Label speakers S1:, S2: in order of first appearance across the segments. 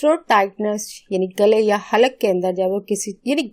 S1: Throat tightness यानी गले या हलक के अंदर जब वो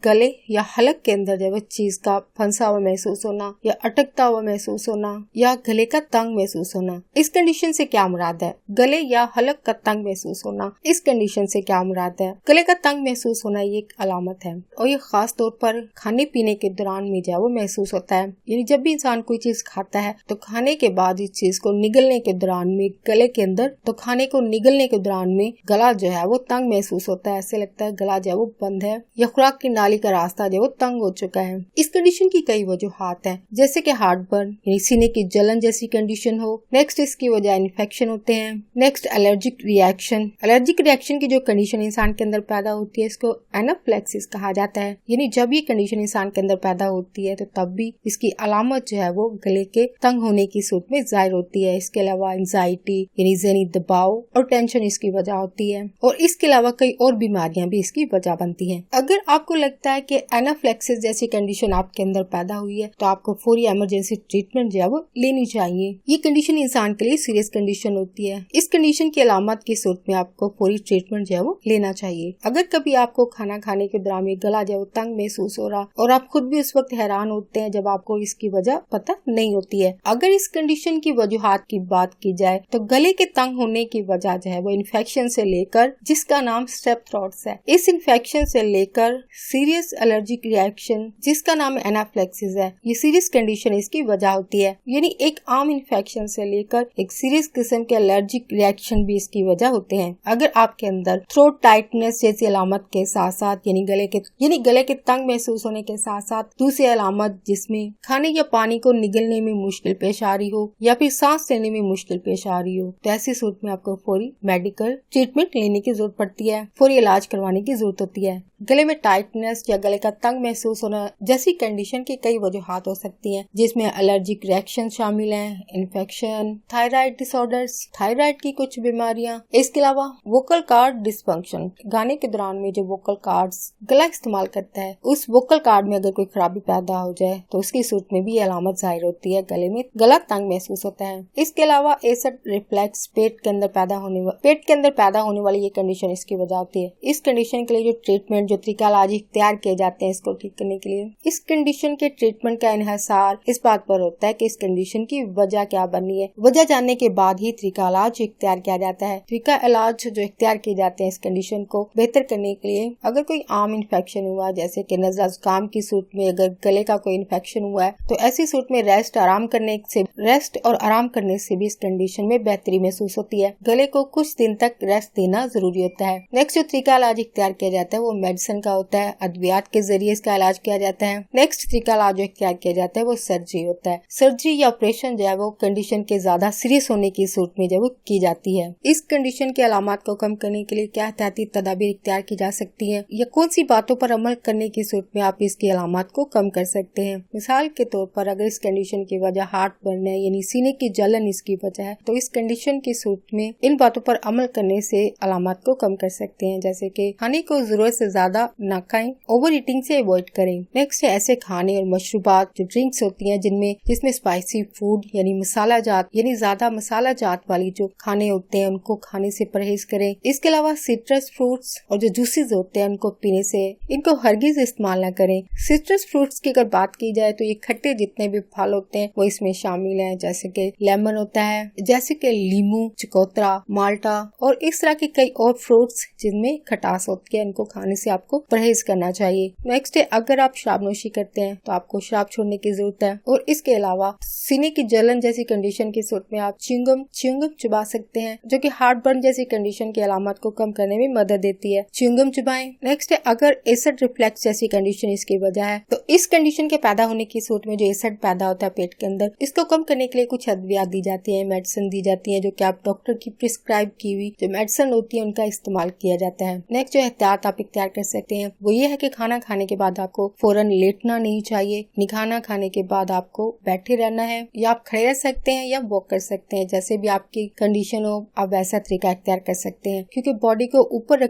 S1: गले या हलक के अंदर जब वो चीज का फंसा हुआ महसूस होना या अटकता हुआ महसूस होना या गले का तंग महसूस होना। इस कंडीशन से क्या मुराद है? गले या हलक का तंग महसूस होना, इस कंडीशन से क्या मुराद है? गले का तंग महसूस होना ये एक अलामत है और ये खास तौर पर खाने पीने के दौरान में जो वो महसूस होता है। यानी जब भी इंसान कोई चीज खाता है तो खाने के बाद इस चीज को निगलने के दौरान में गले के अंदर खाने को निगलने के दौरान में गला जो है वो तंग महसूस होता है। ऐसे लगता है गला जो है वो बंद है या खुराक की नाली का रास्ता जो वो तंग हो चुका है। इस कंडीशन की कई वजूहात हैं, जैसे कि हार्ट बर्न यानी सीने की जलन जैसी कंडीशन हो। नेक्स्ट इसकी वजह इन्फेक्शन होते हैं। Next allergic reaction. Allergic reaction की जो कंडीशन इंसान के अंदर पैदा होती है इसको एनाफ्लेक्सिस कहा जाता है। यानी जब ये कंडीशन इंसान के अंदर पैदा होती है तो तब भी इसकी अलामत जो है वो गले के तंग होने की सूरत में जाहिर होती है। इसके अलावा एंजाइटी यानी ज़हनी दबाव और टेंशन इसकी वजह होती है और इसके अलावा कई और बीमारियां भी इसकी वजह बनती हैं। अगर आपको लगता है कि एनाफ्लेक्सिस जैसी कंडीशन आपके अंदर पैदा हुई है तो आपको फौरी इमरजेंसी ट्रीटमेंट जो है वो लेनी चाहिए। ये कंडीशन इंसान के लिए सीरियस कंडीशन होती है। इस कंडीशन की अलामत की सूरत में आपको फौरी ट्रीटमेंट जो है वो लेना चाहिए। अगर कभी आपको खाना खाने के दौरान गला जो है वो तंग महसूस हो रहा और आप खुद भी उस वक्त हैरान होते हैं जब आपको इसकी वजह पता नहीं होती है। अगर इस कंडीशन की वजूहात की बात की जाए तो गले के तंग होने की वजह जो है वो इन्फेक्शन से लेकर, जिसका नाम स्ट्रेप थ्रोट्स है, इस इन्फेक्शन से लेकर सीरियस एलर्जिक रिएक्शन जिसका नाम एनाफ्लेक्सिस है, ये सीरियस कंडीशन इसकी वजह होती है। यानी एक आम इन्फेक्शन से लेकर एक सीरियस किस्म के एलर्जिक रिएक्शन भी इसकी वजह होते हैं। अगर आपके अंदर थ्रोट टाइटनेस जैसी अलामत के साथ साथ यानी गले के तंग महसूस होने के साथ साथ दूसरी अलामत जिसमें खाने या पानी को निगलने में मुश्किल पेश आ रही हो या फिर सांस लेने में मुश्किल पेश आ रही हो तो ऐसी सूरत में आपको फौरी मेडिकल ट्रीटमेंट लेने की जरूरत पड़ती है, फौरी इलाज करवाने की जरूरत होती है। गले में टाइटनेस या गले का तंग महसूस होना जैसी कंडीशन की कई वजूहात हो सकती हैं, जिसमें एलर्जिक रिएक्शन शामिल हैं, इन्फेक्शन, थायराइड डिसऑर्डर्स, थायराइड की कुछ बीमारियां, इसके अलावा वोकल कार्ड डिस्फंक्शन। गाने के दौरान में जो वोकल कार्ड्स गला इस्तेमाल करता है उस वोकल कार्ड में अगर कोई खराबी पैदा हो जाए तो उसकी सूरत में भी अलामत जाहिर होती है, गले में गला तंग महसूस होता है। इसके अलावा एसिड रिफ्लेक्स पेट के अंदर पैदा होने वाली ये कंडीशन इसकी वजह होती है। इस कंडीशन के लिए जो ट्रीटमेंट जो तरीका इलाज इख्तियार किए जाते हैं इसको ठीक करने के लिए, इस कंडीशन के ट्रीटमेंट का इन्हिसार इस बात पर होता है कि इस कंडीशन की वजह क्या बनी है। वजह जानने के बाद ही तरीका इलाज इख्तियार किया जाता है। तरीका इलाज जो इख्तियार किए जाते हैं इस कंडीशन को बेहतर करने के लिए, अगर कोई आम इन्फेक्शन हुआ जैसे कि नज़ला जुकाम की सूरत में अगर गले का कोई इन्फेक्शन हुआ है तो ऐसी सूरत में रेस्ट और आराम करने से भी इस कंडीशन में बेहतरी महसूस होती है। गले को कुछ दिन तक रेस्ट देना जरूरी होता है। नेक्स्ट जो तरीका इलाज इख्तियार किया जाता है वो मेडिसिन का होता है, अद्वियात के जरिए इसका इलाज किया जाता है। नेक्स्ट तरीका इलाज जो इख्तियार किया जाता है वो सर्जरी होता है। सर्जरी या ऑपरेशन जो है वो कंडीशन के ज्यादा सीरियस होने की सूरत में जो वो की जाती है। इस कंडीशन के अलामत को कम करने के लिए क्या एहतियाती तदाबीर इख्तियार की जा सकती है या कौन सी बातों पर अमल करने की सूरत में आप इसकी अलामत को कम कर सकते हैं। मिसाल के तौर पर अगर इस कंडीशन की वजह हार्ट बर्न है यानी सीने की जलन इसकी वजह है तो इस कंडीशन की सूरत में इन बातों पर अमल करने से अलामत को कम कर सकते हैं, जैसे कि खाने को जरूरत से ज्यादा न खाएं, ओवर ईटिंग से अवॉइड करें। नेक्स्ट है ऐसे खाने और मशरूबात जो ड्रिंक्स होती हैं जिसमें स्पाइसी फूड यानी ज्यादा मसाला जात वाली जो खाने होते हैं उनको खाने से परहेज करें। इसके अलावा सिट्रस फ्रूट्स और जो जूसेस होते हैं उनको पीने से इनको हरगिज इस्तेमाल न करें। सिट्रस फ्रूट्स की अगर बात की जाए तो ये खट्टे जितने भी फल होते हैं वो इसमें शामिल हैं, जैसे कि लेमन होता है, जैसे कि लीमू, चकोतरा, माल्टा और इस तरह के कई और फ्रूट्स जिनमें खटास होती है, इनको खाने से आपको परहेज करना चाहिए। नेक्स्ट है अगर आप शराबनोशी करते हैं तो आपको शराब छोड़ने की जरूरत है और इसके अलावा सीने की जलन जैसी कंडीशन की सूरत में आप च्युइंगम चबा सकते हैं जो कि हार्ट बर्न जैसी कंडीशन की अलामत को कम करने में मदद देती है। च्युइंगम चबाएं। नेक्स्ट है अगर एसिड रिफ्लेक्स जैसी कंडीशन इसकी वजह है तो इस कंडीशन के पैदा होने की सूरत में जो एसिड पैदा होता है पेट के अंदर, इसको कम करने के लिए कुछ अद्वियात दी जाती है, मेडिसिन दी जाती है जो कि आप डॉक्टर की प्रिस्क्राइब की हुई जो मेडिसिन होती है उनका इस्तेमाल किया जाता है। नेक्स्ट जो एहतियात आप इख्तियार कर सकते हैं वो ये है कि खाना खाने के बाद आपको फौरन लेटना नहीं चाहिए। खाना खाने के बाद आपको बैठे रहना है या आप खड़े रह सकते हैं या वॉक कर सकते हैं, जैसे भी आपकी कंडीशन हो आप वैसा तरीका इख्तियार कर सकते हैं। क्योंकि बॉडी को ऊपर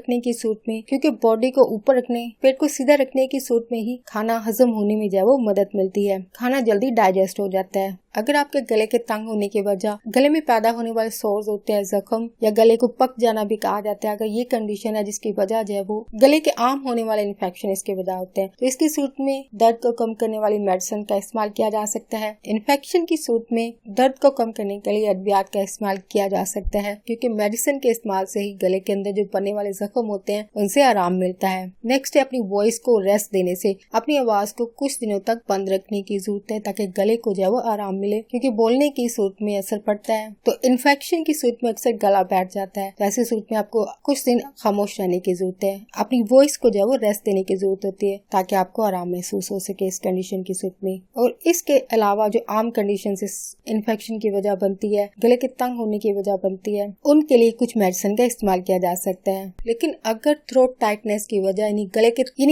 S1: रखने पेट को सीधा रखने की सूरत में ही खाना हजम होने में जो वो मदद मिलती है, खाना जल्दी डाइजेस्ट हो जाता है। अगर आपके गले के तंग होने की वजह गले में पैदा होने वाले सोर्स होते हैं, जख्म या गले को पक जाना भी कहा जाता है, अगर ये कंडीशन है जिसकी वजह जो है वो गले के आम होने वाले इन्फेक्शन इसके वजह होते हैं, तो इसकी सूरत में दर्द को कम करने वाली मेडिसिन का इस्तेमाल किया जा सकता है। इन्फेक्शन की सूरत में दर्द को कम करने के लिए अद्वियात का इस्तेमाल किया जा सकता है, क्योंकि मेडिसिन के इस्तेमाल से ही गले के अंदर जो बनने वाले जख्म होते हैं उनसे आराम मिलता है। नेक्स्ट है अपनी वॉइस को रेस्ट देने से। अपनी आवाज को कुछ दिनों तक बंद रखने की जरूरत है ताकि गले को जो है वो आराम मिले, क्योंकि बोलने की सूरत में असर पड़ता है। तो इन्फेक्शन की सूरत में अक्सर गला बैठ जाता है, ऐसी सूरत में आपको कुछ दिन खामोश रहने की जरूरत है। अपनी वॉइस को जो है वो रेस्ट देने की जरूरत होती है ताकि आपको आराम महसूस हो सके इस कंडीशन की सूरत में। और इसके अलावा जो आम कंडीशन इस इन्फेक्शन की वजह बनती है, गले के तंग होने की वजह बनती है, उनके लिए कुछ मेडिसिन का इस्तेमाल किया जा सकता है। लेकिन अगर थ्रोट टाइटनेस की वजह यानी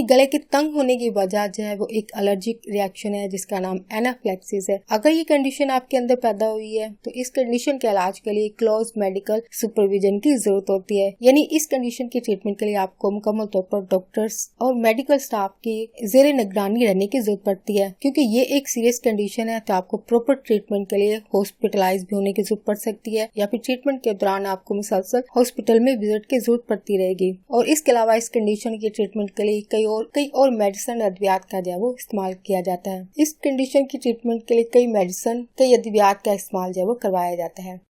S1: गले के तंग होने की वजह जो है वो एक एलर्जिक रिएक्शन है जिसका नाम एनाफ्लेक्सिस है, अगर ये कंडीशन आपके अंदर पैदा हुई है तो इस कंडीशन के इलाज के लिए क्लोज मेडिकल सुपरविजन की जरूरत होती है। यानी इस कंडीशन के ट्रीटमेंट के लिए आपको मुकम्मल तौर पर डॉक्टर्स और मेडिकल स्टाफ की जेर निगरानी रहने की जरूरत पड़ती है, क्योंकि ये एक सीरियस कंडीशन है। तो आपको प्रॉपर ट्रीटमेंट के लिए हॉस्पिटलाइज भी होने की जरूरत पड़ सकती है, या फिर ट्रीटमेंट के दौरान आपको मुसलसल हॉस्पिटल में विजिट की जरूरत पड़ती रहेगी। और इसके अलावा इस कंडीशन के ट्रीटमेंट के लिए कई और मेडिसिन अद्वियात का जो है वो इस्तेमाल किया जाता है। इस कंडीशन की ट्रीटमेंट के लिए कई मेडिसिन कई अद्वियात का इस्तेमाल जो है वो करवाया जाता है।